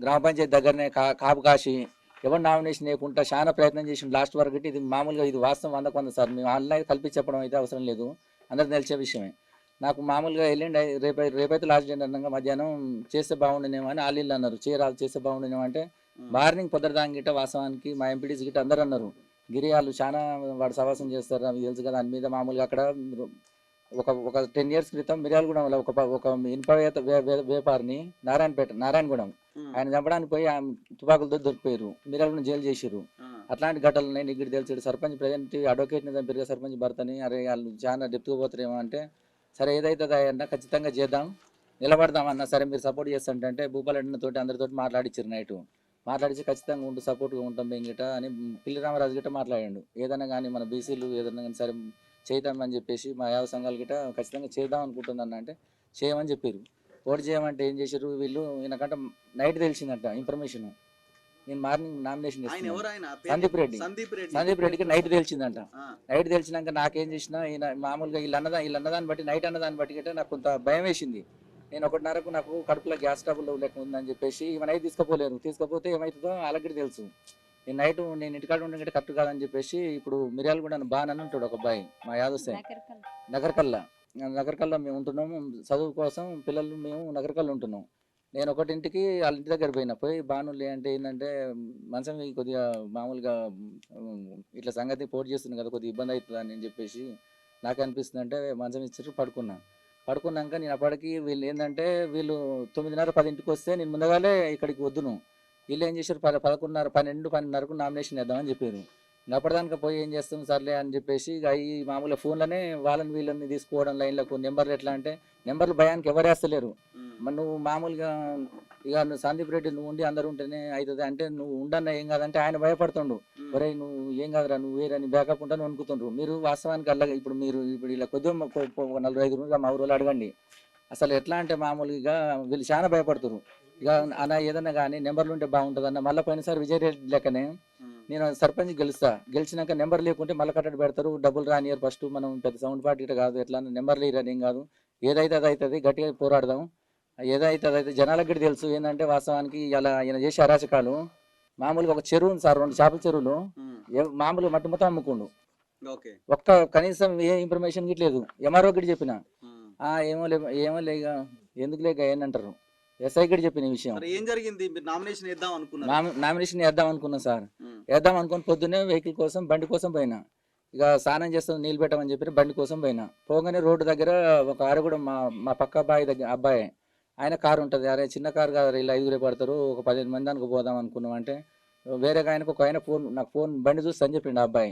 గ్రామ పంచాయతీ దగ్గరనే కాపు కాసి ఎవరు నామినేషన్ లేకుండా చాలా ప్రయత్నం చేసి లాస్ట్ వరకు ఇది మామూలుగా ఇది వాస్తవం 100% సార్. మేము ఆన్లైన్ కలిపి చెప్పడం అయితే అవసరం లేదు, అందరికి తెలిసే విషయమే. నాకు మామూలుగా వెళ్ళండి రేపైతే లాస్ట్ డేట్ అన్నాక మధ్యాహ్నం చేస్తే బాగుండేనేమో అని వాళ్ళు అన్నారు. చేయరాదు చేస్తే బాగుండేనేమో అంటే మార్నింగ్ పొద్దుదాం గిట్ట వాస్తవానికి మా ఎంపీడీస్ గిట్ట అందరూ అన్నారు గిరియాలు చాలా వాడు సవాసం చేస్తారు అవి తెలుసు కదా. దాని మీద మామూలుగా అక్కడ ఒక 10 years క్రితం మిర్యాలగూడెంలో ఒక ఇనుప వ్యాపారిని నారాయణగూడెం ఆయన చంపడానికి పోయి తుపాకులతో దొరికిపోయారు, మిర్యాలగూడెం జైలు చేసారు. అట్లాంటి ఘటనలు ఉన్నాయి. నీకు తెలిసాడు సర్పంచ్ ప్రజెంట్ అడ్వకేట్ని చంపారు సర్పంచ్ భర్తని. అరే వాళ్ళు చాలా డెప్త్గా పోతారేమో అంటే సరే ఏదైతే అన్న ఖచ్చితంగా చేద్దాం నిలబడదాం అన్న. సరే మీరు సపోర్ట్ చేస్తుంటే భూపాలరెడ్డితో అందరితో మాట్లాడిచ్చారు నైట్. మాట్లాడిచి ఖచ్చితంగా ఉంటూ సపోర్ట్గా ఉంటాం మేము గిట అని పిల్లి రామరాజు గిట్ట మాట్లాడాడు. ఏదైనా కానీ మన బీసీలు ఏదైనా కానీ సరే చేద్దామని చెప్పేసి మా యావ సంఘాలు గిట్ట ఖచ్చితంగా చేద్దాం అనుకుంటుందన్న అంటే చేయమని చెప్పారు. ఓటు చేయమంటే ఏం చేశారు వీళ్ళు, ఈయనకంటే నైట్ తెలిసిందంట ఇన్ఫర్మేషన్. నేను మార్నింగ్ నామినేషన్ చేస్తున్నాను సందీప్ రెడ్డికి నైట్ తెలిసిందంట. నైట్ తెలిసినాక నాకేం చేసినా ఈయన మామూలుగా వీళ్ళు అన్నదాన్ని బట్టి నైట్ అన్నదాన్ని బట్టి గిట్ట నాకు కొంత భయం వేసింది. నేను 1:30కు నాకు కడుపులో గ్యాస్ ట్రబుల్ లెక్క ఉందని చెప్పేసి ఇవి నైట్ తీసుకుపోలేరు. తీసుకపోతే ఏమవుతుందో వాళ్ళకి తెలుసు. నేను ఇంటికాడ ఉండగా కరెక్ట్ కాదని చెప్పేసి ఇప్పుడు మిర్యాలగూడ బాగానే ఉంటాడు ఒక అబ్బాయి మా యాదవ్ నగరకల్లా మేము ఉంటున్నాము. చదువు కోసం పిల్లలు మేము నగరకల్లా ఉంటున్నాం. నేను ఒకటింటికి వాళ్ళ ఇంటి దగ్గర పోయి బానులే అంటే ఏంటంటే మంచం కొద్దిగా మామూలుగా ఇట్లా సంగతి పోటీ చేస్తుంది కదా కొద్దిగా ఇబ్బంది అవుతుంది అని చెప్పేసి నాకు అనిపిస్తుంది అంటే మంచం ఇచ్చారు. పడుకున్నాక నేను అప్పటికి వీళ్ళు ఏంటంటే వీళ్ళు 9:30 10ంటికి వస్తే నేను ముందుగానే ఇక్కడికి వద్దును. వీళ్ళు ఏం చేశారు 11:30 12 12:30కు నామినేషన్ వేద్దామని చెప్పారు. అప్పటిదానికి పోయి ఏం చేస్తాం సర్లే అని చెప్పేసి ఇక ఈ మామూలుగా ఫోన్లోనే వాళ్ళని వీళ్ళని తీసుకోవడం లైన్లకు నెంబర్లు ఎట్లా అంటే నెంబర్లు భయానికి ఎవరు వేస్తలేరు. నువ్వు మామూలుగా ఇక నువ్వు సందీప్ రెడ్డి నువ్వు ఉండి అందరు ఉంటేనే అవుతుంది అంటే నువ్వు ఉండన్న ఏం కాదంటే ఆయన భయపడుతుండు. ఒరే నువ్వు ఏం కాదురా నువ్వు వేరే బ్యాకప్ ఉంటాను అనుకుంటుండ్రు. మీరు వాస్తవానికి అలా ఇప్పుడు ఇలా కొద్దిగా 4-5 మా ఊరు అడగండి అసలు ఎట్లా అంటే మామూలుగా వీళ్ళు చాలా భయపడుతున్నారు. ఇక అన్న ఏదన్నా కానీ నెంబర్లు ఉంటే బాగుంటుంది అన్న. మళ్ళీ పోయినసారి విజయ్ రెడ్డి లెక్కనే నేను సర్పంచ్ గెలిచినాక నెంబర్ లేకుంటే మళ్ళీ కట్టడి పెడతారు, డబ్బులు రానియర్. ఫస్ట్ మనం పెద్ద సౌండ్ పార్టీ కాదు, ఎట్లా నెంబర్లు ఇరని ఏం కాదు, ఏదైతే అది అవుతుంది గట్టిగా పోరాడదాం. ఏదైతే అదైతే జనాలకు కూడా తెలుసు ఏంటంటే వాస్తవానికి ఇలా ఈయన చేసే అరాచకాలు. మామూలుగా ఒక చెరువు ఉంది సార్, 2 చేపల చెరువులు మామూలుగా మట్టి మొత్తం అమ్ముకుండు. ఒక్క కనీసం ఏ ఇన్ఫర్మేషన్ గిట్లేదు. ఎంఆర్ఓ గిట్ చెప్పిన ఏమో లేక ఎందుకు లేక ఏంటంటారు ఎస్ఐ గడి చెప్పిన విషయం. ఏం జరిగింది? నామినేషన్ వేద్దాం అనుకున్నాం సార్. వేద్దాం అనుకుని పొద్దున్నే వెహికల్ కోసం బండి కోసం పోయినా. ఇక స్నానం చేస్తాం నీళ్ళు పెట్టమని చెప్పి బండి కోసం పోయినా. పోగానే రోడ్డు దగ్గర ఒక కూడా మా పక్క అబ్బాయి ఆయన కారు ఉంటుంది. అరే చిన్న కారు కాదు ఇలా 5 పడతారు, ఒక 15 మంది దానికి పోదాం అనుకున్నాం అంటే వేరే ఆయనకు ఒక ఆయన నాకు ఫోన్ బండి చూస్తా అని చెప్పిండు. అబ్బాయి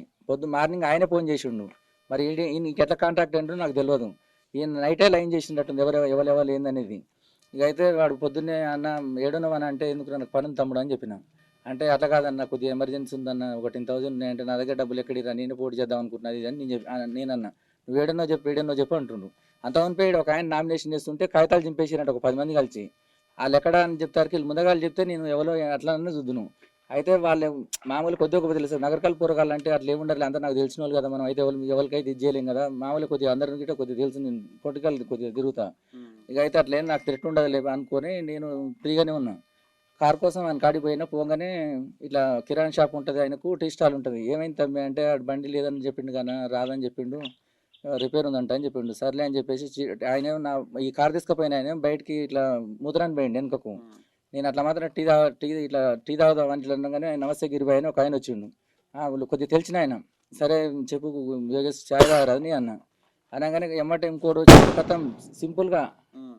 మార్నింగ్ ఆయనే ఫోన్ చేసిండు. మరి ఈయనకి ఎట్లా కాంటాక్ట్ ఏంటో నాకు తెలియదు. ఈయన నైటే లైన్ చేసిండట్టుంది ఎవరు ఏందనేది. ఇక అయితే వాడు పొద్దున్నే అన్న 7:00 అంటే ఎందుకు నాకు పని తమ్ముడు అని చెప్పిన. అంటే అట్లా కాదన్న కొద్దిగా ఎమర్జెన్సీ ఉందన్న, ఒక 10,000 అంటే నా దగ్గర డబ్బులు ఎక్కడిరా నేను పోటీ చేద్దాం అనుకుంటున్నది అని నేనన్నా. నువ్వు 7:00 చెప్పు అంటుండ్రు. అంతమంది పోయి ఒక ఆయన నామినేషన్ చేస్తుంటే కాగితాలు చింపేసినట్టు ఒక 10 మంది కలిసి. వాళ్ళు ఎక్కడ అని చెప్తారు వీళ్ళు ముందుగా చెప్తే నేను ఎవరో అట్లా చూద్దును. అయితే వాళ్ళు మామూలు కొద్దిగా తెలుసు నగరకల్ పూరగాలు అంటే అట్లా ఏముండాలి అంతా నాకు తెలిసిన వాళ్ళు కదా. మనం అయితే ఎవరికైతే ఇది చేయలేం కదా. మామూలు కొద్దిగా అందరికీ కొద్దిగా తెలుసు, నేను పొలిటికల్ కొద్దిగా తిరుగుతా. ఇక అయితే అట్లా నాకు థ్రెట్ ఉండదు లేదు అనుకొని నేను ఫ్రీగానే ఉన్నా. కార్ కోసం ఆయన కాడికి పోగానే ఇట్లా కిరాణా షాప్ ఉంటుంది, ఆయనకు టీ స్టాల్ ఉంటుంది. ఏమైంది తమ్మి అంటే బండి లేదని చెప్పిండు కానీ రాదని చెప్పిండు, రిపేర్ ఉందంట అని చెప్పిండు. సర్లే అని చెప్పేసి ఆయన ఈ కార్ తీసుకుపోయిన ఆయన బయటికి ఇట్లా ముద్రాన్ని పోయిండు వెనుకకు. నేను అట్లా మాత్రం టీ తాగుదాం అని అనగానే నమస్తే గిరిబాయ్ అని ఒక ఆయన వచ్చిండు. కొద్దిగా తెలిసిన ఆయన. సరే చెప్పు చాయ్ తాగరాదని అన్న. అనగానే ఎమ్మట ఇంకోటి వచ్చి కథం సింపుల్గా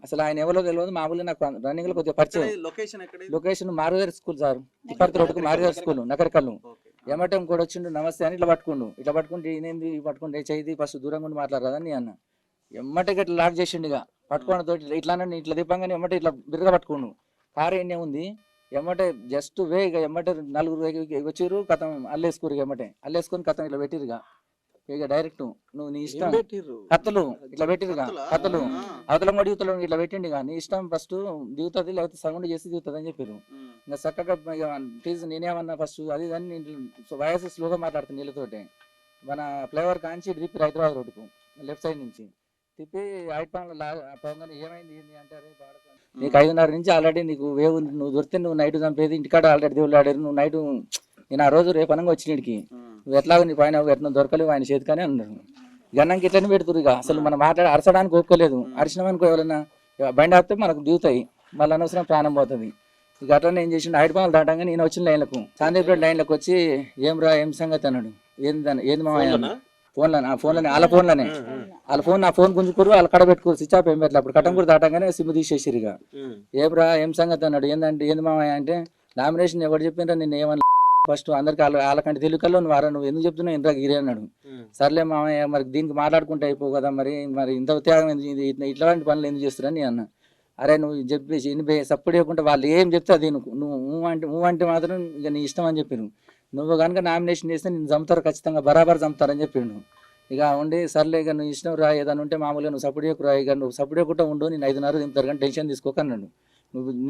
అసలు ఆయన ఎవరో తెలియదు. మామూలుగా నాకు రన్నింగ్ లో కొద్దిగా పరిచయం. లొకేషన్ మారుదారి స్కూల్ సార్, తిప్పర్తి రోడ్డుకు మారుదారి స్కూల్ నగరకల్లు. ఎమ్మట ఇంకోటి వచ్చిండు నమస్తే అని ఇట్లా పట్టుకుంటే ఈయనేంది పట్టుకుంటే చేయి ఫస్ట్ దూరంగా ఉండి మాట్లాడరాదని అన్న. ఎమ్మటకి ఇట్లా లాక్ చేసిండు. ఇక పట్టుకోవడం తోటి ఇట్లా ఇట్లా దీపంగానే ఎమ్మట ఇట్లా బిర్రగా పట్టుకోండు. కారు ఎన్నే ఉంది ఎమ్మటే జస్ట్ వే. ఇక ఎమ్మటే 4 వచ్చారు కథం అల్లేసుకోరు. అల్లేసుకొని కథం ఇట్లా పెట్టిరుగా. ఇక డైరెక్ట్ నువ్వు నీ ఇష్టం కత్తులు ఇట్లా పెట్టిరుగా, కత్తులు అవతల కూడా దిగుతలు ఇట్లా పెట్టిండి. నీ ఇష్టం ఫస్ట్ దిగుతుంది లేకపోతే సౌండ్ చేసి దిగుతుంది అని చెప్పారు. ఇంకా చక్కగా ప్లీజ్ నేనేమన్నా ఫస్ట్ అది దాన్ని వాయిస్ స్లోగా మాట్లాడుతాను నీళ్ళతోటి. మన ఫ్లైఓవర్ కాంచి డ్రిప్ హైదరాబాద్ రోడ్డుకు లెఫ్ట్ సైడ్ నుంచి తిప్పి ఐపాన్లో పోగానే ఏమైంది ఏంది అంటే అరే నీకు 5:30 నుంచి ఆల్రెడీ నీకు వేవు నువ్వు దొరికితే నువ్వు నైట్ చంపేది ఇంటికాడ ఆల్రెడీ దేవుళ్ళు ఆడారు నువ్వు నైట్ నేను ఆ రోజు రేపు అనంగా వచ్చినడికి నువ్వు ఎట్లాగో నీ పైన ఎట్లా దొరకలేవు ఆయన చేతికనే అన్నారు. గన్నంకి ఇట్లనే పెడుతురు ఇక అసలు మనం అరచడానికి ఒప్పుకోలేదు. అరిచినామనుకో ఎవరైనా బండి ఆపితే మనకు దిగుతాయి, మళ్ళీ అనవసరం ప్రాణం పోతుంది. ఇక అట్లనే ఏం చేసిండు ఐపాన్లు దాటంగా నేను వచ్చిన లైన్లకు సాందీప్ రెడ్డి లైన్లకు వచ్చి ఏం సంగతి అన్నాడు. ఏంది మామయ్య ఫోన్లోనే వాళ్ళ ఫోన్లోనే వాళ్ళ ఫోన్ నా ఫోన్ గుంజుకోరు వాళ్ళ కడ పెట్టుకోరు స్విచ్ ఆఫ్ ఏం పెట్టలే. అప్పుడు కట్టంకూరు దాటంగానే సిమ్ తీసేసిరు. ఇక ఏం సంగతి అన్నాడు. ఏంది మామయ్య అంటే నామినేషన్ ఎవరు చెప్పిండ్రా నిన్న ఏమన్నా ఫస్ట్ అందరికి వాళ్ళకంటే తెలుగులో నువ్వు ఎందుకు చెప్తున్నావు ఇంద్రా గిరి అన్నాడు. సర్లే మామయ్య మరి దీనికి మాట్లాడుకుంటే అయిపో కదా మరి ఇంత త్యాగం ఇట్లాంటి పనులు ఎందుకు చేస్తారని అన్న. అరే నువ్వు చెప్పేసి సపోర్ట్ చేయకుండా వాళ్ళు ఏం చెప్తే అది నువ్వు అంటే మాత్రం ఇక నీ ఇష్టం అని చెప్పారు. నువ్వు కనుక నామినేషన్ చేస్తే నేను చంపుతారు ఖచ్చితంగా బరాబర్ చంపుతారని చెప్పిండు. ఇక ఉండి సర్లే ఇక నువ్వు ఇష్టం రా ఏదైనా ఉంటే మామూలుగా నువ్వు సపోర్ట్ చేయకురా ఇక నువ్వు సపోర్ట్ చేయకుండా ఉండు నేను 5:30 దింపుతారు కానీ టెన్షన్ తీసుకోక అన్నాడు.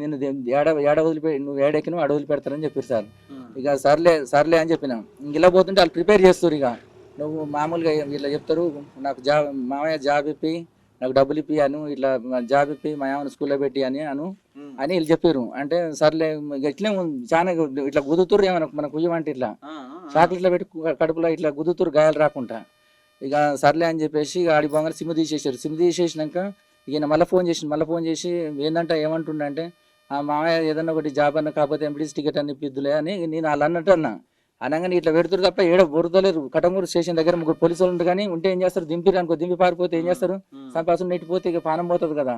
నేను ఏడ వదిలిపెట్టి నువ్వు ఏడెక్కి నువ్వు అడవులు పెడతారని చెప్పారు సార్. ఇక సర్లే అని చెప్పిన. ఇలా పోతుంటే వాళ్ళు ప్రిపేర్ చేస్తారు. ఇక నువ్వు మామూలుగా ఇట్లా చెప్తారు నాకు మామయ్య జాబ్ ఇప్పి నాకు డబ్బులు ఇప్పి అను ఇట్లా జాబ్ ఇప్పి మా ఏమైనా స్కూల్లో పెట్టి అని వీళ్ళు చెప్పారు. అంటే సర్లే ఇట్లే చాలా ఇట్లా గుద్దుతురు ఏమన్నా మన కుయ్యమంటే ఇట్లా చాక్లెట్లో పెట్టి కడుపులో ఇట్లా గుద్దుతురు గాయాలు రాకుండా. ఇక సర్లే అని చెప్పేసి ఆడి బొంగలు సిమ్ తీసేసారు. సిమ్ తీసేసినాక ఈయన మళ్ళీ ఫోన్ చేసి ఏంటంటే ఏమంటుండే ఆ మామయ్య ఏదన్నా ఒకటి జాబ్ అన్న కాకపోతే ఎంపీడీసీ టికెట్ అని ఇప్పిద్దులే అని నేను వాళ్ళు అన్నట్టు అన్నా. అనగానే ఇట్లా పెడుతురు తప్ప ఏడ బొరుదలేరు. కటంగూరు స్టేషన్ దగ్గర 3 పోలీసు వాళ్ళు ఉంటారు కానీ ఉంటే ఏం చేస్తారు దింపిరు అనుకో దింపి పారిపోతే ఏం చేస్తారు సంపాసం నెట్టిపోతే ఇక పానం పోతుంది కదా.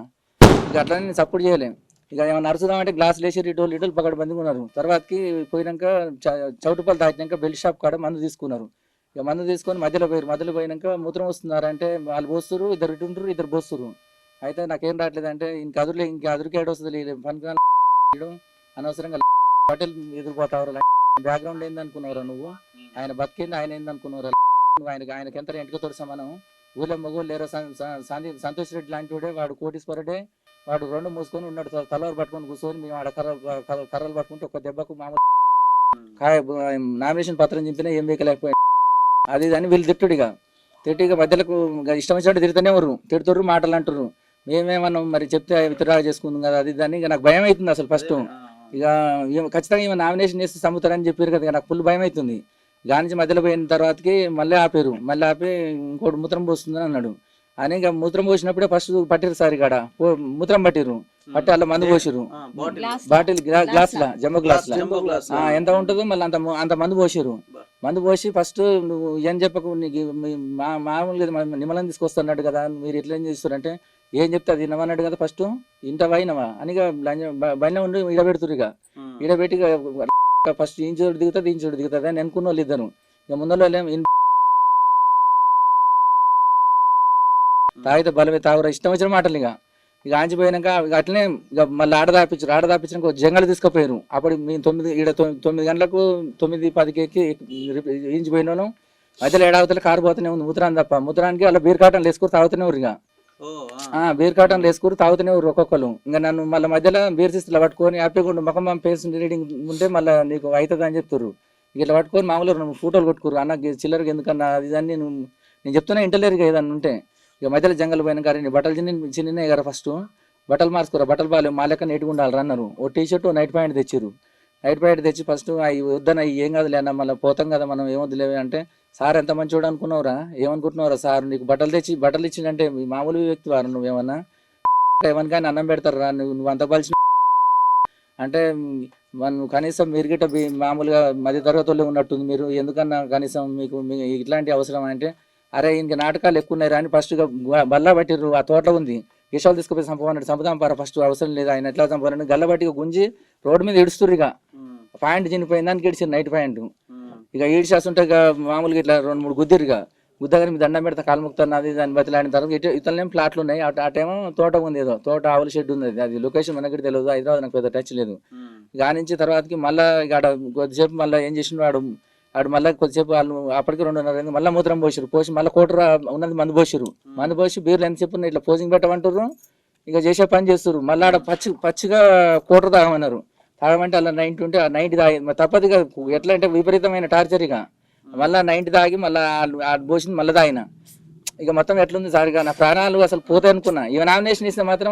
ఇక అట్లనే నేను సపోర్ట్ చేయలేను. ఇక ఏమైనా నడుచుదామంటే గ్లాసులు వేసి ఇటోళ్ళు పక్కన బందిగా ఉన్నారు. తర్వాతకి పోయినాక చౌటుపల్లి దాటినాక బెల్ట్ షాప్ కాడ మందు తీసుకున్నారు. ఇక మందు తీసుకొని మధ్యలో పోయినాక మూత్రం వస్తున్నారంటే వాళ్ళు పోస్తురు ఇద్దరు ఇటు ఉంటారు ఇద్దరు పోస్తురు. అయితే నాకేం రావట్లేదంటే ఇంక అదురుకి ఏడు వస్తుంది పనికి అనవసరంగా హోటల్ ఎదురుపోతావు బ్యాక్గ్రౌండ్ ఏందనుకున్నారా నువ్వు ఆయన బతికింది ఆయన ఏందనుకున్నారా ఆయనకి ఎంత ఎంటకతోడు సమానం. ఊళ్ళో మగోళ్ళు లేరో సంతోష్ రెడ్డి లాంటి వాడే వాడు కోటీశ్వరుడే వాడు 2 మూసుకొని ఉన్నాడు తలవారు పట్టుకొని కూర్చొని మేము ఆడ కర్రలు పట్టుకుంటే ఒక దెబ్బకు మామూలు నామినేషన్ పత్రం చింపినా ఏం వేయలేకపోయాడు. అది అని వీళ్ళు తిట్టిగా మధ్యలకు ఇష్టం వచ్చినట్టు తిడుతూనే ఎవరు తిడుతుర్రు మాటలు అంటుర్రు. మేమేమన్నా మరి చెప్తే విత్డ్రా చేసుకుందాం కదా అది దాన్ని. ఇక నాకు భయం అవుతుంది అసలు ఫస్ట్. ఇక ఖచ్చితంగా ఏమైనా నామినేషన్ చేస్తే చంపుతారని చెప్పారు కదా నాకు ఫుల్ భయం అవుతుంది. దాని నుంచి మధ్యలో పోయిన తర్వాతకి మళ్ళీ ఆపి ఇంకోటి మూత్రం పోస్తుందని అన్నాడు. అని ఇక మూత్రం పోసినప్పుడే ఫస్ట్ పట్టిరు సార్ ఇక్కడ మూత్రం పట్టిరు పట్టి అలా మందు పోసిరు బాటిల్ గ్లాసుల జంబో గ్లాసుల ఎంత ఉంటుందో మళ్ళీ అంత మందు పోసిరు. మందు పోసి ఫస్ట్ నువ్వు ఏం చెప్పకు నీకు మామూలుగా నిమ్మలం తీసుకొస్తున్నట్టు కదా మీరు ఎట్లా ఏం చేస్తారంటే ఏం చెప్తే అది వినమన్నాడు కదా ఫస్ట్ ఇంత వైనవా అని బండి ఉండి ఇడబెడుతురు. ఇక ఇడబెట్టి ఫస్ట్ ఇంచోడు దిగుతుంది అని అనుకున్న వాళ్ళు ఇద్దరు. ఇక ముందర తాగితే బలమే తాగురా ఇష్టం వచ్చిన మాటలు. ఇక ఆంచిపోయినాక అట్లనే ఇక మళ్ళీ ఆడదాపించినాక జంగలు తీసుకుపోయారు. అప్పుడు మేము 9 గంటలకు 9:10కి ఇంచిపోయిన వాళ్ళం. మధ్యలో ఏడావతలు కారు పోతూనే ఉంది మూత్రాన్ని తప్ప. మూత్రానికి అలా బీర్ కాటన్లు వేసుకుని తాగుతూనే ఊరు. ఇక బీర్ కాటన్లు వేసుకుని తాగుతూనే ఊరు ఒక్కొక్కరు. ఇంకా నన్ను మళ్ళీ మధ్యలో బీర్ సిస్టర్లు పట్టుకొని హ్యాపీగా ముఖం ఫేస్ రీడింగ్ ఉంటే మళ్ళీ నీకు అవుతుంది అని చెప్తారు. ఇట్లా పట్టుకొని మామూలుగా ఫోటోలు కొట్టుకోరు అన్న చిల్లరకి ఎందుకన్నా అది దాన్ని నేను చెప్తున్నా ఇంటలేరుగా ఏదన్నా ఉంటే. ఇక మధ్యలో జంగల్ పోయిన కానీ బట్టలు చిన్న కదా ఫస్ట్ బట్టలు మార్చుకోరా బట్టలు బాగాలేవు మా లెక్క నీట్గా ఉండాలి అన్నారు. ఓ టీషర్ట్ నైట్ ప్యాంట్ తెచ్చారు. నైట్ ప్యాంట్ తెచ్చి ఫస్ట్ అవి వద్దన ఏం కాదులే అన్న మళ్ళీ పోతాం కదా మనం ఏమొద్దులేవి అంటే సార్ ఎంత మంచివాడు అనుకున్నావురా ఏమనుకుంటున్నావురా సార్ నీకు బట్టలు ఇచ్చిందంటే మామూలు వ్యక్తి వారు నువ్వేమన్నా ఏమని కానీ అన్నం పెడతారా నువ్వు అంత పలిచిన అంటే మనం కనీసం మీరు గిట్ట మామూలుగా మధ్య తరగతుల్లో ఉన్నట్టుంది మీరు ఎందుకన్నా కనీసం మీకు ఇట్లాంటి అవసరం అంటే అరే ఇంక నాటకాలు ఎక్కువ ఉన్నాయి అని ఫస్ట్గా బల్లా పట్టిర్రు. ఆ తోటలో ఉంది విషయాలు తీసుకుపోయి చంపుదాం పారా ఫస్ట్ అవసరం లేదు ఆయన ఎట్లా చంపాలని గల్లబట్టిగా గుంజి రోడ్డు మీద ఇడుస్తుర్రు. ఇక పాయింట్ చినిపోయింది దానికి ఇడిచారు నైట్ పాయింట్. ఇక ఈడ్చేస్తుంటే ఇక మామూలుగా ఇట్లా 2-3 గుద్దిరు. ఇక గుద్దగానే మీ దండం పెడతా కాలు ముక్తాను అది దాన్ని బతిలాడిన తర్వాత ఇతరులేం ప్లాట్లు ఉన్నాయి. ఆ టైం తోట ఉంది ఏదో తోట ఆవుల షెడ్ ఉంది. అది లొకేషన్ మనకి తెలియదు హైదరాబాద్ నాకు పెద్ద టచ్ లేదు. దాని నుంచి తర్వాతకి మళ్ళీ ఇక కొద్దిసేపు మళ్ళీ ఏం చేసిండు వాడు మళ్ళీ కొద్దిసేపు వాళ్ళు అప్పటికి 2:30 మళ్ళీ మూత్రం పోసి మళ్ళీ కోటర ఉన్నది మందు పోసి బీర్లు ఎంతసేపు ఇట్లా పోజింగ్ పెట్టమంటారు. ఇక చేసే పని చేస్తారు. మళ్ళీ ఆడ పచ్చిగా కోటర తాగమంటే అలా 90 ఉంటే ఆ 90 తాగి తప్పదుగా ఎట్లా అంటే విపరీతమైన టార్చర్. ఇక మళ్ళీ 90 తాగి మళ్ళీ పోసింది మళ్ళీ తాగిన ఇక మొత్తం ఎట్లుంది సార్, ఇక నా ప్రాణాలు అసలు పోతాయి అనుకున్నా. ఇక నామినేషన్ ఇస్తే మాత్రం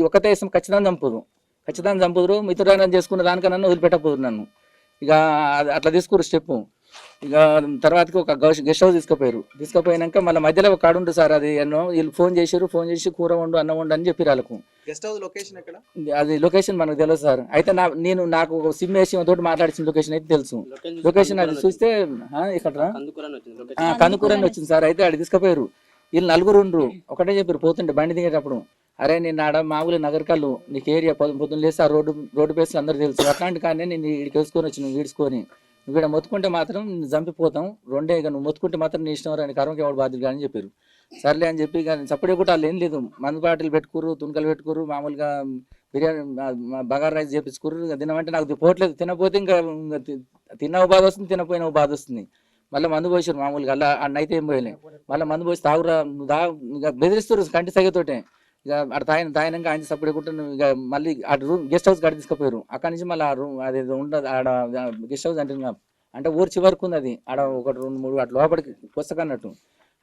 ఒకటే ఇస్తాం, ఖచ్చితంగా చంపుదురు, మిత్రురాలను చేసుకున్న దానికన్నా నన్ను వదిలిపెట్టకపోదురు నన్ను. ఇక అట్లా తీసుకురు స్టెప్. ఇక తర్వాతకి ఒక గెస్ట్ హౌస్ తీసుకుపోయినాక మళ్ళీ మధ్యలో ఒక కాడు ఉంటుంది సార్, అది ఎన్నో వీళ్ళు ఫోన్ చేసి కూర వండు అన్నం వండు అని చెప్పి వాళ్ళకు. గెస్ట్ హౌస్ లొకేషన్ ఎక్కడ? అది లొకేషన్ మనకు తెలియదు సార్. అయితే నాకు సిమ్ వేసి తోటి మాట్లాడిన లొకేషన్ అయితే తెలుసు. లొకేషన్ అది చూస్తే ఇక్కడ కందుకూరని వచ్చింది సార్. అయితే అది తీసుకుపోయారు. వీళ్ళు నలుగురు ఉండ్రు. ఒకటే చెప్పారు పోతుంటే బండి దిగేటప్పుడు, అరే నేను ఆడ మామూలు నగరకాళ్ళు నీకు ఏరియా పొద్దున్న లేస్తే ఆ రోడ్డు పేసి అందరూ తెలుసు, అట్లాంటి కానీ నేను ఇక్కడికి వేసుకొని వచ్చి నువ్వు ఈడ్చుకొని నువ్వు ఇక్కడ మొత్తుకుంటే మాత్రం చంపిపోతాం, రెండే ఇక నువ్వు మొత్తుకుంటే మాత్రం నీ ఇష్టం రాని కర్మకి ఎవడు బాధ్యత కానీ చెప్పారు. సర్లే అని చెప్పి కానీ చప్పుడే కూడా వాళ్ళు ఏం లేదు, మందు బాటిల్ పెట్టుకురు, తునకలు పెట్టుకురు, మామూలుగా బిర్యానీ బగారా రైస్ చేపించుకురు. తినమంటే నాకు పోవట్లేదు, తినపోతే ఇంకా తిన్న బాధ వస్తుంది, తినపోయిన బాధ వస్తుంది. మళ్ళీ మందు పోసారు మామూలుగా, అలా అన్నైతే ఏం పోయలే. మళ్ళీ మందు పోసి తాగురా ఇక బెదిరిస్తారు కంటి సగతోటే. ఇక అక్కడ తాగినాక ఆయన సపోర్ట్ కూడా ఇక మళ్ళీ అటు గెస్ట్ హౌస్ కాడ తీసుకుపోయారు. అక్కడి నుంచి మళ్ళీ ఆ రూమ్ అది ఉండదు ఆడ గెస్ట్ హౌస్ అంటే ఊరు చివరకు ఉంది అది, ఆడ 1 2 3 అటు లోపలికి పుస్తకన్నట్టు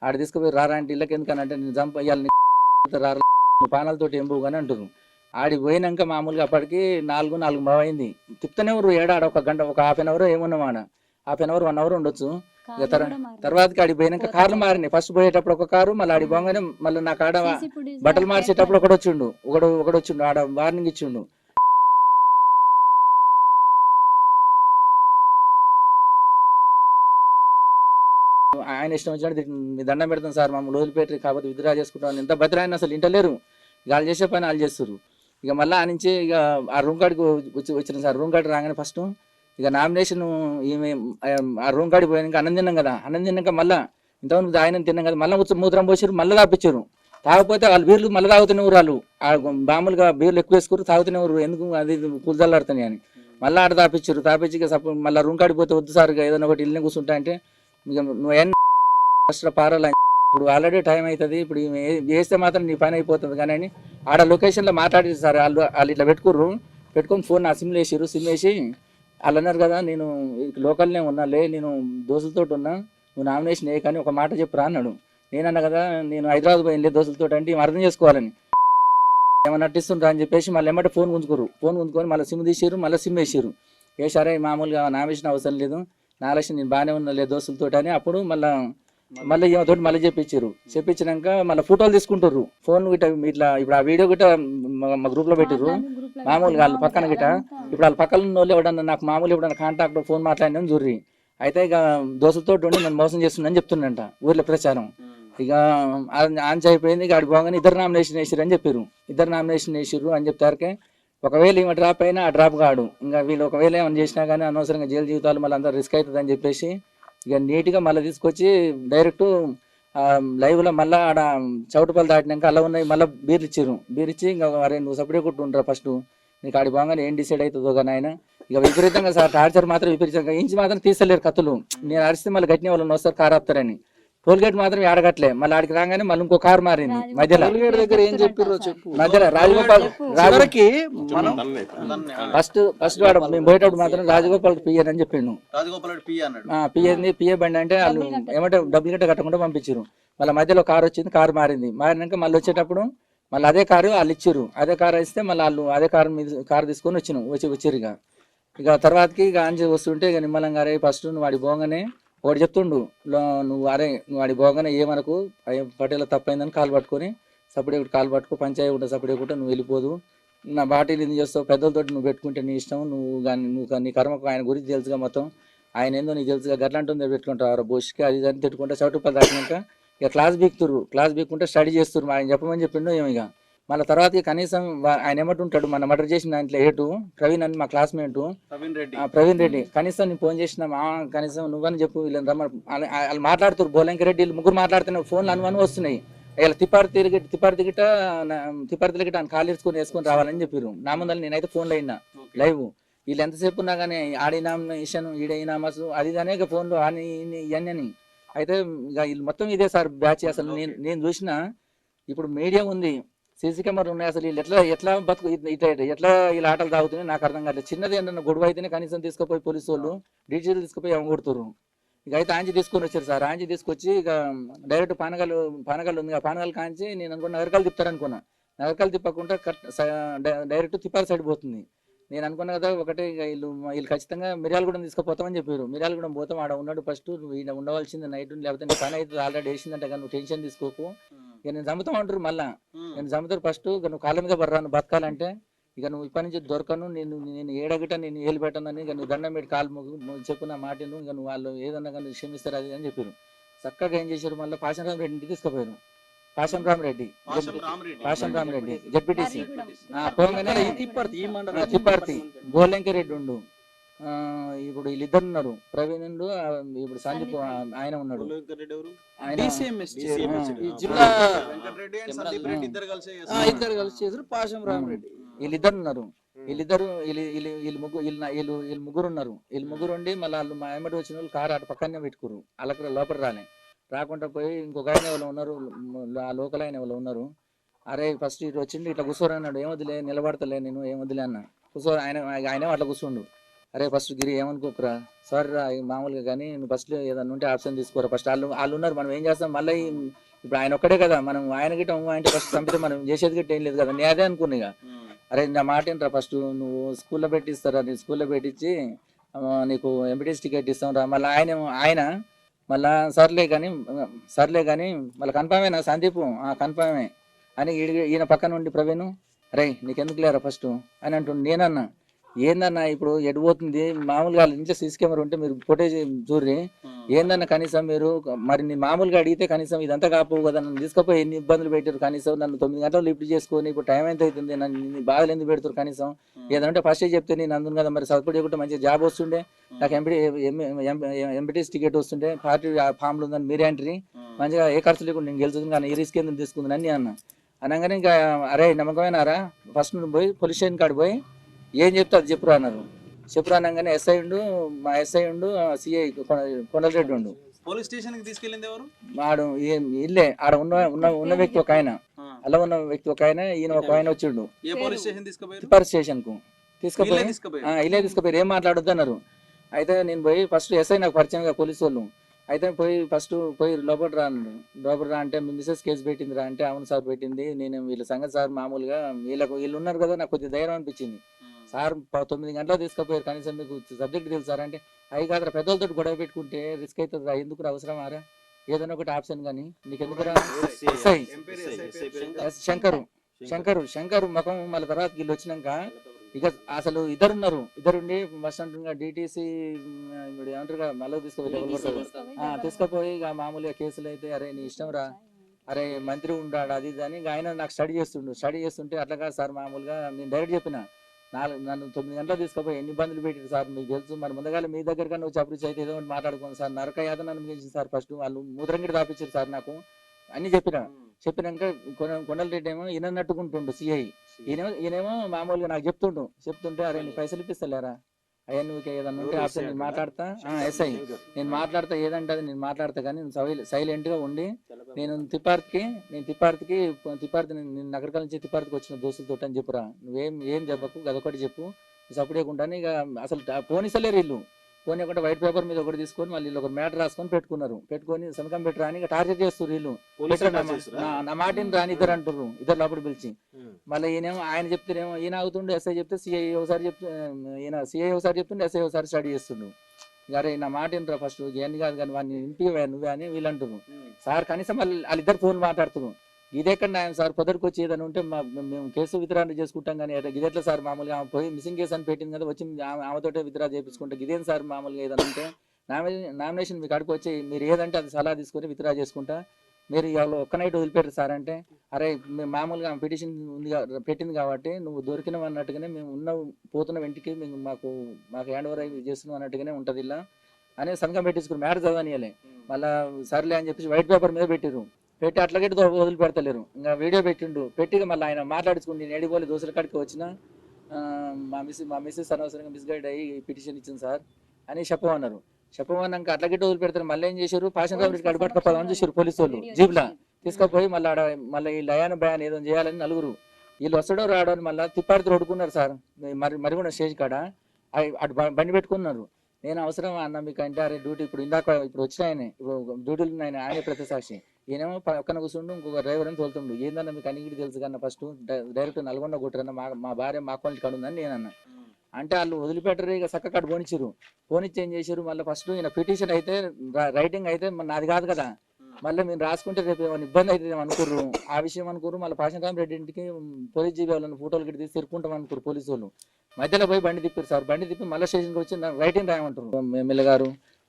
ఆడ తీసుకుపోయి రారా అంటే ఇళ్ళకి ఎందుకనంటే నేను చంప ఇవ్వాలి రారా పానాలతోటి ఏం పోగానే అంటారు. ఆడికి పోయినాక మామూలుగా అప్పటికి 4:45 అయింది. తిప్పుతూనే ఊరు ఏడాడ ఒక గంట ఒక హాఫ్ అన్ అవర్ ఏమున్నామాడ, హాఫ్ అన్ అవర్ 1 అవర్ ఉండొచ్చు. ఇక తర్వాతకి ఆడికి పోయినాక కార్లు మారినాయి. ఫస్ట్ పోయేటప్పుడు ఒక కారు, మళ్ళీ ఆడికి పోగానే మళ్ళీ నాకు ఆడ బట్టలు మార్చేటప్పుడు ఒకడు వచ్చిండు ఆడ వార్నింగ్ ఇచ్చిండు. ఆయన ఇష్టం వచ్చినట్టు మీ దండం పెడతాం సార్, మమ్మల్ని వదిలిపెట్టి కాకపోతే విత్డ్రా చేసుకుంటాం ఎంత బతిరాయన అసలు ఇంటలేరు. ఇక వాళ్ళు చేసే పని వాళ్ళు చేస్తారు. ఇక మళ్ళీ ఆ నుంచి ఇక ఆ రూమ్ కాడికి వచ్చిన సార్. రూమ్ కాడికి రాగానే ఫస్ట్ ఇక నామినేషన్ ఈమె ఆ రూమ్ కాడికి పోయినాక అన్నం తిన్నాం కదా, అన్నం తిన్నాక మళ్ళీ ఇంతకుముందు ఆయన తిన్నాం కదా, మళ్ళీ మూత్రం పోసారు, మళ్ళీ తాపించారు. తాగపోతే వాళ్ళు బీర్లు మళ్ళీ తాగుతున్నారు. వాళ్ళు మామూలుగా బీర్లు ఎక్కువ వేసుకురు, తాగుతున్నారు, ఎందుకు అది కూల్చల్లాడుతున్నాయి అని మళ్ళీ ఆడ తాపించారు. తాపించి ఇక మళ్ళీ రూమ్ కాడికి పోతే వద్దు సార్ ఏదైనా ఒకటి ఇల్లు కూర్చుంటా అంటే ఇక నువ్వు పారాలి, ఇప్పుడు ఆల్రెడీ టైం అవుతుంది, ఇప్పుడు వేస్తే మాత్రం నీ పని అయిపోతుంది కానీ అని ఆడ లొకేషన్లో మాట్లాడేది సార్. వాళ్ళు ఇట్లా పెట్టుకొని ఫోన్ నా సిమ్లు వేసారు. సిమ్ వేసి వాళ్ళు అన్నారు కదా, నేను లోకల్నే ఉన్నాలే, నేను దోస్తులతో ఉన్నా, నువ్వు నామినేషన్ ఏ కానీ ఒక మాట చెప్పురా అన్నాడు. నేనన్నా కదా నేను హైదరాబాద్ పోయినలే దోస్తులతో అంటే ఏం అర్థం చేసుకోవాలని ఏమన్నా నటిస్తుంటా అని చెప్పేసి మళ్ళీ ఏమంటే ఫోన్ గుంజుకొని మళ్ళీ సిమ్ తీసారు, మళ్ళీ సిమ్ వేసారు. వేసారే మామూలుగా నామినేషన్ అవసరం లేదు, నామినేషన్ నేను బాగానే ఉన్నా లేదు దోస్తులతో అని. అప్పుడు మళ్ళీ తోటి మళ్ళీ చెప్పించినాక మళ్ళీ ఫోటోలు తీసుకుంటారు. ఫోన్ గిట్ట ఇట్లా ఇప్పుడు ఆ వీడియో గిట్ట మా గ్రూప్ లో పెట్టిర్రు మామూలుగా వాళ్ళు పక్కన గిట్ట. ఇప్పుడు వాళ్ళ పక్కన ఉన్న వాళ్ళు ఎవడన్నా నాకు మామూలు ఎవడన్నా కాంటాక్ట్ ఫోన్ మాట్లాడిన జుర్రి అయితే ఇక దోస్తులతో ఉండి నన్ను మోసం చేస్తుందని చెప్తుండంట ఊర్లో ప్రచారం. ఇక ఆన్సర్ అయిపోయింది. ఇక ఆడి పోగానే 2 నామినేషన్ వేసిర్రు అని చెప్పారు. 2 నామినేషన్ వేసిర్రు అని చెప్తారకే ఒకవేళ ఈమె డ్రాప్ అయినా ఆ డ్రాప్ కాడు, ఇంకా వీళ్ళు ఒకవేళ ఏమైనా చేసినా కానీ అనవసరంగా జైలు జీవితాలు మళ్ళీ అందరూ రిస్క్ అవుతుంది అని చెప్పేసి ఇక నీట్గా మళ్ళీ తీసుకొచ్చి డైరెక్ట్ లైవ్లో మళ్ళీ ఆడ చౌటుపల్లి దాటినాక అలా ఉన్నాయి మళ్ళీ బీర్లు ఇచ్చి ఇంకా అరే నువ్వు సపరేట్ కొట్టుండ్రా ఫస్ట్ నీకు ఆడి పోగానే ఏం డిసైడ్ అవుతుందో కానీ ఆయన ఇక విపరీతంగా సార్ టార్చర్ మాత్రం విపరీతంగా ఇంచి మాత్రం తీసలేరు కత్తులు. నేను అరిస్తే మళ్ళీ గట్టిన వాళ్ళని వస్తారు కారు ఆపుతారని. టోల్గేట్ మాత్రం ఆడగట్లే, మళ్ళీ ఆడికి రాగానే మళ్ళీ ఇంకో కారు మారింది మధ్యలో. దగ్గర ఏం చెప్పారో చెప్పు. మధ్యలో రాజగోపాల్ ఫస్ట్ మేము పోయేటప్పుడు మాత్రం రాజగోపాల్ పియ్యర్ అని చెప్పిండు. పిఏ బండి అంటే వాళ్ళు ఏమంటే డబ్బులు గట్ట కట్టకుండా పంపించారు. మళ్ళీ మధ్యలో కారు వచ్చింది, కారు మారినాక మళ్ళీ వచ్చేటప్పుడు మళ్ళీ అదే కారు వాళ్ళు ఇచ్చారు. అదే కారు ఇస్తే మళ్ళీ వాళ్ళు అదే కారు తీసుకొని వచ్చారు. ఇక తర్వాతకి ఇక ఆంజీ వస్తుంటే ఇక నిమ్మలంగా అరే ఫస్ట్ నువ్వు వాడి పోగానే ఒకటి చెప్తుండు, నువ్వు వాడి పోగానే ఏమనకు పటేల తప్పైందని కాలు పట్టుకొని కాలు పట్టుకో పంచాయి ఉంటా సపరేట్ నువ్వు వెళ్ళిపోదు, నా బాటిల్ ఎందుకు చేస్తావు, పెద్దలతో నువ్వు పెట్టుకుంటే నీ ఇష్టం, నువ్వు నీ కర్మకు ఆయన గురించి తెలుసుగా మొత్తం ఆయన ఏందో నీకు తెలుసుగా గట్లాంటుందో పెట్టుకుంటావు బోష్కి అది అని తిట్టుకుంటే చౌటుపల్లి దాటినాక ఇక క్లాస్ బీక్కుంటే స్టడీ చేస్తారు ఆయన చెప్పమని చెప్పిండు. ఏమి ఇక మళ్ళీ తర్వాత కనీసం ఆయన ఏమంటుంటాడు మన మర్డర్ చేసిన దాంట్లో ప్రవీణ్ అని మా క్లాస్మేట్ ప్రవీణ్ రెడ్డి కనీసం నేను ఫోన్ చేసిన కనీసం నువ్వని చెప్పు వీళ్ళని వాళ్ళు మాట్లాడుతారు. బోలంకి రెడ్డి వీళ్ళు ముగ్గురు మాట్లాడుతున్నారు, ఫోన్లు అనువని వస్తున్నాయి. ఇలా తిప్పారు తిరిగిట ఆయన కాలు వేసుకొని రావాలని చెప్పారు. నా ముందర నేనైతే ఫోన్లో అయినా లైవ్ వీళ్ళు ఎంతసేపు ఉన్నా కానీ ఆడినామినేషన్ ఈడైనామసు అది అనే ఫోన్లో ఇవన్నీ అయితే ఇక వీళ్ళు మొత్తం ఇదే సార్ బ్యాచ్. అసలు నేను చూసిన ఇప్పుడు మీడియా ఉంది, సీసీ కెమెరాలు ఉన్నాయి, అసలు వీళ్ళు ఎట్లా బతుకు ఎట్లా వీళ్ళు ఆటలు తాగుతున్నాయి నాకు అర్థం కాలేదు. చిన్నది ఏంటన్నా గొడవ అయితేనే కనీసం తీసుకుపోయి పోలీసు వాళ్ళు డీటెయిల్ తీసుకుపోయి కొడుతున్నారు. ఇక అయితే ఆంచి తీసుకొని వచ్చారు సార్. ఆంచి తీసుకొచ్చి ఇక డైరెక్ట్ పానగల్ ఉంది, ఆ పానగల్ కాంచి నేను అనుకున్న నగరకాలు తిప్పుతారు అనుకున్నా. నగరకాలు తిప్పకుండా డైరెక్ట్ తిప్పాల సైడ్ పోతుంది. నేను అనుకున్నా కదా ఒకటే, ఇక వీళ్ళు ఖచ్చితంగా మిర్యాలగూడెం తీసుకుపోతామని చెప్పారు. మిర్యాలగూడెం పోతాం, ఆడ ఉన్నాడు ఫస్ట్, ఈయన ఉండవలసింది నైట్, లేకపోతే నీ పని అయితే ఆల్రెడీ వేసిందంటే కానీ నువ్వు టెన్షన్ తీసుకోకు, ఇక నేను చంపుతాం అంటారు. మళ్ళీ నేను చంపుతారు ఫస్ట్, ఇక నువ్వు కాళ్ళ మీద పడరా, నువ్వు బతకాలంటే ఇక నువ్వు ఇప్పటి నుంచి దొరకను, నేను ఏడగిట నేను ఏలు పెట్టనని, ఇక నువ్వు దండం పెట్టి కాలు చెప్పు నా మాటను, ఇక నువ్వు వాళ్ళు ఏదన్నా కానీ క్షమిస్తారు అది అని చెప్పారు. చక్కగా ఏం చేశారు, మళ్ళీ పాషం రామరెడ్డిని తీసుకుపోయారు. పాషం రామరెడ్డి జడ్పీటీసీ పోగానే తిప్పార్తి గోలంకి రెడ్డి ఉండు, ఇప్పుడు వీళ్ళిద్దరు ఉన్నారు, ప్రవీణ్ ఉండు, ఇప్పుడు సందీప్ ఆయన ఉన్నాడు. ఇద్దరు కలిసి చేశారు. పాషం రామరెడ్డి వీళ్ళిద్దరు ఉన్నారు. వీళ్ళు ముగ్గురు ఉన్నారు. వీళ్ళు ముగ్గురు ఉండి మళ్ళీ వాళ్ళు మా ఎమ్మటి వచ్చిన వాళ్ళు కారు అటు పక్కనే పెట్టుకురు. వాళ్ళకి లోపల రాకుండా పోయి ఇంకొక ఆయన ఎవరు ఉన్నారు, ఆ లోకల్ ఆయన ఎవరు ఉన్నారు, అరే ఫస్ట్ ఇటు వచ్చిండు ఇట్లా కూర్చోరు అన్నాడు. ఏమొద్దులే నిలబడతలే నేను, ఏమొద్దులే అన్న. ఆయన అట్లా కూర్చోండు. అరే ఫస్ట్ గిరి ఏమనుకోకురా సార్ మామూలుగా, కానీ నువ్వు ఫస్ట్ ఏదన్నా ఉంటే ఆప్షన్ తీసుకోరా, ఫస్ట్ వాళ్ళు ఉన్నారు, మనం ఏం చేస్తాం మళ్ళీ. ఇప్పుడు ఆయన ఒక్కడే కదా, మనం ఆయన గిట్ట ఆయన ఫస్ట్ చంపితే మనం చేసేది గిట్ట ఏం లేదు కదా. నేను అదే అనుకున్నా. ఇక అరే నా మాట ఏంట్రా, ఫస్ట్ నువ్వు స్కూల్లో పెట్టిస్తారా, నీ స్కూల్లో పెట్టించి నీకు ఎంపీటీసీ టికెట్ ఇస్తాం రా. మళ్ళీ ఆయన మళ్ళా సర్లే కానీ మళ్ళీ కన్ఫామేనా సందీప్, కన్ఫామే అని ఈయన పక్కన ఉండి ప్రవీణ్, అరే నీకెందుకు లేరా ఫస్ట్ అని అంటుండు. నేనన్నా ఏందన్నా ఇప్పుడు ఎడిపోతుంది, మామూలుగా ఇంట్లో సీసీ కెమెరా ఉంటే మీరు ఫుటేజ్ చూర్రి, ఏందన్నా కనీసం మీరు మరి నీ మామూలుగా అడిగితే కనీసం ఇదంతా కాపు కదా, నన్ను తీసుకుపోయి ఎన్ని ఇబ్బందులు పెట్టారు, కనీసం నన్ను 9 గంటలు లిఫ్ట్ చేసుకొని ఇప్పుడు టైం ఎంత అవుతుంది, నన్ను బాధలు ఎందుకు పెడతారు, కనీసం ఏదంటే ఫస్ట్ చెప్తే నేను అందును కదా, మరి సపోర్ట్ చేయకుంటే మంచిగా జాబ్ వస్తుండే, నాకు ఎంపీటీసీ టికెట్ వస్తుండే, పార్టీ ఫామ్లు ఉందని మీరే ఎంట్రీ మంచిగా ఏ ఖర్చు లేకుండా నేను గెలుస్తుంది, కానీ ఈ రిస్క్ ఎందుకు తీసుకుందని అని అన్న. అనగానే ఇంకా అరే నమ్మకమైనారా, ఫస్ట్ నువ్వు పోయి పోలీస్ స్టేషన్ కాడికి పోయి ఏం చెప్తే అది చెప్పురా అన్నారు. చెప్పురా అనగానే మా ఎస్ఐ ఉండు, సిఐ కొండలరెడ్డి ఉండు. పోలీస్ స్టేషన్ కి తీసుకెళ్ళింది ఎవరు? ఆడు ఇల్లే ఆడ ఉన్న వ్యక్తి ఒక ఆయన, అలా ఉన్న వ్యక్తి ఒక ఆయన, ఈయన ఒక ఆయన వచ్చిండు. తిప్పార్ స్టేషన్ కు తీసుకుపోయి ఇల్లే తీసుకుపోయి ఏం మాట్లాడొద్దు అన్నారు. అయితే నేను పోయి ఫస్ట్ ఎస్ఐ నాకు పరిచయం పోలీసు వాళ్ళు, అయితే పోయి లోపల రా అన్నాడు. లోపల రా అంటే మీ మిసెస్ కేసు పెట్టింది రా అంటే, అవును సార్ పెట్టింది, నేను వీళ్ళ సంగతి సార్ మామూలుగా వీళ్ళు ఉన్నారు కదా, నాకు కొద్దిగా ధైర్యం అనిపించింది. సార్ 9 గంటలు తీసుకుపోయారు, కనీసం మీకు సబ్జెక్ట్ తెలుసు సార్ అంటే, అవి కాదు పెద్దలతో గొడవ పెట్టుకుంటే రిస్క్ అవుతుంది రా, ఎందుకు అవసరం ఆరా, ఏదైనా ఒకటి ఆప్షన్ కానీ నీకు ఎందుకు రా. శంకరు ముఖం మళ్ళీ తర్వాత వీళ్ళు వచ్చినాక ఇక అసలు ఇద్దరుండి బస్ స్టాండ్ డిటీసీ ఏమంటారు మళ్ళీ తీసుకుపోయి ఇక మామూలుగా కేసులు అయితే, అరే నీ ఇష్టం రా, అరే మంత్రి ఉండాడు అది ఇది అని ఆయన నాకు స్టడీ చేస్తుంటే అట్లా కాదు సార్, మామూలుగా నేను డైరెక్ట్ చెప్పిన నన్ను 9 గంటలు తీసుకుపోయి ఎన్ని ఇబ్బందులు పెట్టారు సార్ మీకు తెలుసు, మరి ముందుగా మీ దగ్గర కన్నా వచ్చి అభిరుచి అయితే ఏదో మాట్లాడుకోండి సార్, నరక యాదన అనిపించింది సార్, ఫస్ట్ వాళ్ళు మూత్రంగిడి తాపించారు సార్ నాకు అన్ని చెప్పినాక కొండలరెడ్డి ఏమో ఈయనట్టుకుంటుండు సిఐ, ఈయనేమో మామూలుగా నాకు చెప్తుంటే అరే నీ పైసలు ఇప్పిస్తలేరా అయ్యా, నువ్వు ఏదన్నా ఉంటే ఆప్షన్ నేను మాట్లాడతా, ఎస్ఐ నేను మాట్లాడతా, ఏదంటే అది నేను మాట్లాడతా, కానీ నేను సైలెంట్గా ఉండి నేను తిప్పార్తికి నేను నగరకాల నుంచి తిప్పార్తికి వచ్చిన దోస్తులతో అని చెప్పురా, నువ్వేం చెప్పకు అదొకటి చెప్పు, సపోర్ట్ చేయకుండా ఇక అసలు పోనిస్తలేరు వీళ్ళు, పోనీయకుండా వైట్ పేపర్ మీద ఒకటి తీసుకొని మళ్ళీ వీళ్ళు ఒక మ్యాటర్ రాసుకొని పెట్టుకొని సంతకం పెట్టరా అని టార్గెట్ చేస్తారు వీళ్ళు. నా మాటిని రాని ఇద్దరు అంటారు, ఇద్దరు లోపల పిలిచి మళ్ళీ ఈయనేమో ఆయన చెప్తేనేమో ఈయన అవుతుండే, ఎస్ఐ చెప్తే సిఐ ఒకసారి చెప్తుండే, ఎస్ఐ ఒకసారి స్టడీ చేస్తుండు. అరే నా మాట ఏంట్రా ఫస్ట్ ఏం కాదు కానీ వాడిని ఇంటికి నువ్వే అని వీళ్ళు అంటారు. సార్ కనీసం వాళ్ళిద్దరు ఫోన్ మాట్లాడుతున్నారు, ఇదేక్కడ ఆయన సార్ పొదరికి వచ్చి ఏదైనా ఉంటే మేము కేసు విత్డ్రా చేసుకుంటాం, కానీ ఇదెట్లా సార్ మామూలుగా ఆమె పోయి మిస్సింగ్ కేసు అని పెట్టింది కదా, వచ్చి ఆమెతోటే విత్డ్రా చేయించుకుంటాం, ఇదేం సార్ మామూలుగా ఏదైనా ఉంటే నామినేషన్ మీకు అడుగు వచ్చి మీరు ఏదంటే అది సలహా తీసుకొని విత్డ్రా చేసుకుంటా, మీరు ఇవాళ ఒక్క నైట్ వదిలిపెట్టారు సార్ అంటే, అరే మేము మామూలుగా పిటిషన్ పెట్టింది కాబట్టి నువ్వు దొరికినావు అన్నట్టుగానే మేము పోతున్న వెంటికి మేము మాకు హ్యాండ్ ఓవర్ చేస్తున్నాం అన్నట్టుగానే ఉంటుంది ఇలా అని సంతకం పెట్టించుకుని మ్యాటర్ చదవనియలే. మళ్ళీ సర్లే అని చెప్పేసి వైట్ పేపర్ మీద పెట్టి అట్లాగైతే వదిలిపెడతలేరు. ఇంకా వీడియో పెట్టి మళ్ళీ ఆయన మాట్లాడుచుకుంటే నేను ఏడిపోలే దోశల కాడికి వచ్చిన మా మిస్సెస్ అనవసరంగా మిస్గైడ్ అయ్యి పిటిషన్ ఇచ్చింది సార్ అని చెప్పమన్నాక అట్లాగైతే వదిలిపెడతారు. మళ్ళీ ఏం చేశారు, పాషన్ రామరెడ్డికి అడుపట్టుకోవాలని చేశారు పోలీసు వాళ్ళు జీప్లా తీసుకుపోయి మళ్ళీ ఈ లయాన్ భయాన్ ఏదో చేయాలని నలుగురు వీళ్ళు వస్తాడో రాడో అని మళ్ళీ తిప్పాడితో అడుకున్నారు సార్, మరి కూడా స్టేజ్ కాడ అటు బండి పెట్టుకున్నారు. నేను అవసరం అన్న మీకు అంటే అరే డ్యూటీ ఇప్పుడు ఇందాక ఇప్పుడు వచ్చిన ఆయన ఇప్పుడు డ్యూటీలు ఉన్నాయి ఆయన ప్రతి సాక్షి ఈయనేమో పక్కన కూర్చుండు ఇంకొక డ్రైవర్ అని తోలుతుండు ఏందన్నా మీకు అన్నిటి తెలుసు కన్నా ఫస్ట్ డైరెక్ట్ నల్గొండ కొట్టరన్న మా భార్య మా అకౌంట్ కాడ ఉందని నేనన్నా అంటే వాళ్ళు వదిలిపెట్టరు ఇక చక్క కాడ పోనిచ్చారు పోనిచ్చి ఏం చేశారు మళ్ళీ ఫస్ట్ ఈయన పిటిషన్ అయితే రైటింగ్ అయితే నాది కాదు కదా మళ్ళీ మీరు రాసుకుంటే రేపు ఏమైనా ఇబ్బంది అవుతుంది అనుకుర్రు ఆ విషయం అనుకుర్రు మళ్ళీ పాషం రెడ్డి ఇంటికి పోలీస్ జీబీ వాళ్ళని ఫోటోలు గిట్టి తీసి తిరుక్కుంటాం అనుకురు పోలీసు వాళ్ళు మధ్యలో పోయి బండి తిప్పారు సార్ బండి తిప్పి మళ్ళీ స్టేషన్కి వచ్చి రైటింగ్ రాయమంటారు ఎమ్మెల్యే గారు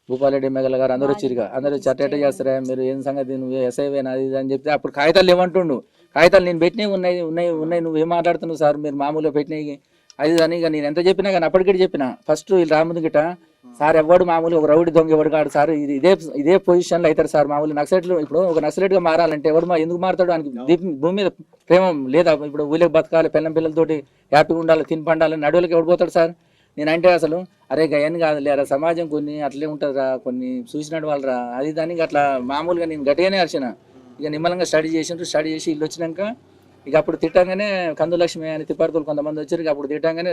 భూపాలరెడ్డి ఎమ్మెల్యే గారు అందరూ వచ్చిరుగా అందరూ చట్టేట చేస్తారా మీరు ఏం సంగతి నువ్వు ఎస్ఐవేనా అది ఇది అని చెప్తే అప్పుడు కాగితాలు ఏమంటుండు కాగితాలు నేను పెట్టినవి ఉన్నాయి నువ్వు ఏం మాట్లాడుతున్నావు సార్ మీరు మామూలుగా పెట్టినవి అది అని ఇక నేను ఎంత చెప్పినా కానీ అప్పటికి చెప్పిన ఫస్ట్ వీళ్ళు రాముందు గిట సార్ ఎవడు మామూలు ఒక రౌడీ దొంగ ఎవడు కాడు సార్ ఇది ఇదే పొజిషన్లో అవుతారు సార్ మామూలు నక్సలైట్లు ఇప్పుడు ఒక నక్సలైట్గా మారాలంటే ఎవడు ఎందుకు మారుతాడు ఆయనకి భూమి మీద ప్రేమ లేదా ఇప్పుడు ఊళ్ళకి బతకాలి పిల్లలతోటి హ్యాపీగా ఉండాలి తిని పండాలి నడువులకి ఎవడు పోతాడు సార్ నేనంటే అసలు అరే గయని కాదు లేరా సమాజం కొన్ని అట్లే ఉంటుందిరా కొన్ని చూసినట్టు వాళ్ళరా అది దానికి అట్లా మామూలుగా నేను గట్టిగానే అరిచిన ఇక నిమ్మలంగా స్టడీ చేసి ఇల్లు వచ్చినాక ఇక అప్పుడు తిట్టంగానే కందులక్ష్మి అని తిప్పారుతులు కొంతమంది వచ్చారు ఇక అప్పుడు తిట్టంగానే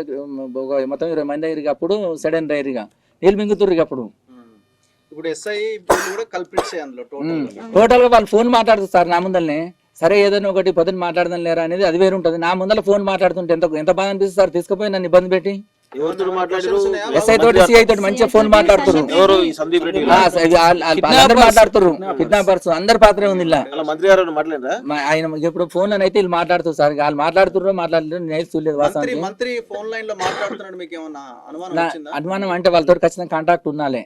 మొత్తం 20 మంది అయ్యారు అప్పుడు సడన్ రైర్ ఇక నీళ్ళు మింగుతుర్రు ఇక అప్పుడు ఇప్పుడు ఎస్ఐ కూడా కల్పిట్స్ అందులో టోటల్ గా వాళ్ళు ఫోన్ మాట్లాడుతారు సార్ నా ముందల్ని సరే ఏదైనా ఒకటి పొద్దున్న మాట్లాడదాం లేరా అనేది అది వేరు ఉంటుంది నా ముందర ఫోన్ మాట్లాడుతుంటే ఎంత బాగా అనిపిస్తుంది సార్ తీసుకుపోయి నన్ను ఇబ్బంది పెట్టి ఎస్ఐ తోటి సిఐ తోటి మంచిగా ఫోన్ మాట్లాడుతున్నారు మాట్లాడుతున్నారు కిడ్నాపర్స్ అందరి పాత్రే ఉంది ఇలా ఆయన ఇప్పుడు ఫోన్ అయితే వీళ్ళు మాట్లాడుతారు సార్ వాళ్ళు మాట్లాడుతున్నారు నేను చూడలేదు మంత్రి ఫోన్ లైన్ లో మాట్లాడుతున్నాడు మీకు ఏమన్నా అనుమానం అంటే వాళ్ళతో ఖచ్చితంగా కాంటాక్ట్ ఉన్నాలే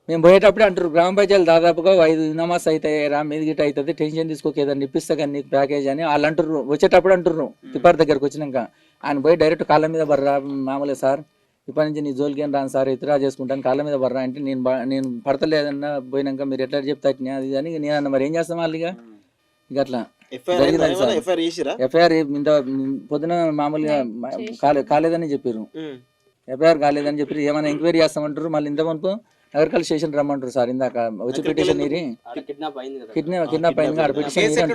మేము పోయేటప్పుడే అంటారు గ్రామ పంచాయతీలు దాదాపుగా 5 నమాజ్ అవుతాయిరా మీది గిట్ట అవుతుంది టెన్షన్ తీసుకోక ఏదైనా ఇప్పిస్తా కానీ నీకు ప్యాకేజ్ అని వాళ్ళు అంటారు వచ్చేటప్పుడు అంటున్నారు తిప్పారు దగ్గరకు వచ్చినాక ఆయన పోయి డైరెక్ట్ కాళ్ళ మీద బర్రా మామూలుగా సార్ ఇప్పటి నుంచి నీ జోలికి ఏం రాను సార్ ఇతరా చేసుకుంటాను కాళ్ళ మీద బర్రా అంటే నేను పడతలేదన్నా పోయినాక మీరు ఎట్లా చెప్తా అది అని నేను అన్న మరి ఏం చేస్తాం వాళ్ళిగా ఇక అట్లా ఎఫ్ఐఆర్ ఇంత పొద్దున మామూలుగా కాలేదని చెప్పారు ఎఫ్ఐఆర్ కాలేదని చెప్పి ఏమైనా ఎంక్వైరీ చేస్తామంటారు మళ్ళీ ఇంత వరకు నగరకల్ స్టేషన్ రమ్మంటారు సార్ ఇందాక వచ్చి పిటిషన్ కిడ్నాప్ అయింది ఆడ పిటిషన్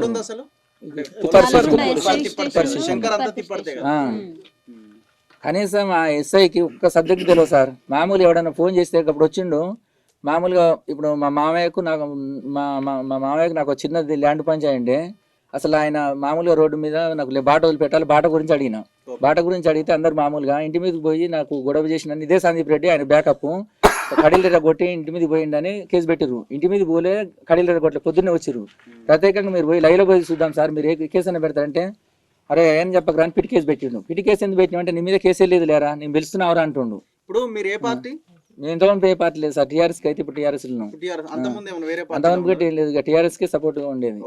కనీసం ఆ ఎస్ఐకి ఒక్క సబ్జెక్ట్ తెలియదు సార్ మామూలు ఎవడన్నా ఫోన్ చేస్తే అప్పుడు వచ్చిండు మామూలుగా ఇప్పుడు మా మామయ్యకు నాకు చిన్నది ల్యాండ్ పంచాయండి అసలు ఆయన మామూలుగా రోడ్డు మీద నాకు బాట వదిలిపెట్టాలి బాట గురించి అడిగిన బాట గురించి అడిగితే అందరు మామూలుగా ఇంటి మీదకి పోయి నాకు గొడవ చేసిన ఇదే సందీప్ రెడ్డి ఆయన బ్యాకప్ కడీల కొట్టి ఇంటి మీద పోయిండని కేసు పెట్టిరు ఇంటి మీద పోలే కడీల కొట్టి పొద్దున్నే వచ్చిర్రు ప్రత్యేకంగా మీరు పోయి లైవ్లో పోయి చూద్దాం సార్ మీరు ఏ కేసు అని పెడతారంటే అరే ఏం చెప్పకరా అని పిటి కేసు పెట్టిండు పిటి కేసు ఎందుకు పెట్టినా అంటే నీ మీద కేసే లేదు లేరా నేను పిలుస్తున్నావరా అంటుండు ఇప్పుడు మీరు ఏ పార్టీ నేను ఎంతమంది ఏ పార్టీ లేదు సార్ టీఆర్ఎస్ కి అయితే ఇప్పుడు టీఆర్ఎస్ అంతమంది లేదు టీఆర్ఎస్ కి సపోర్ట్ గా ఉండేది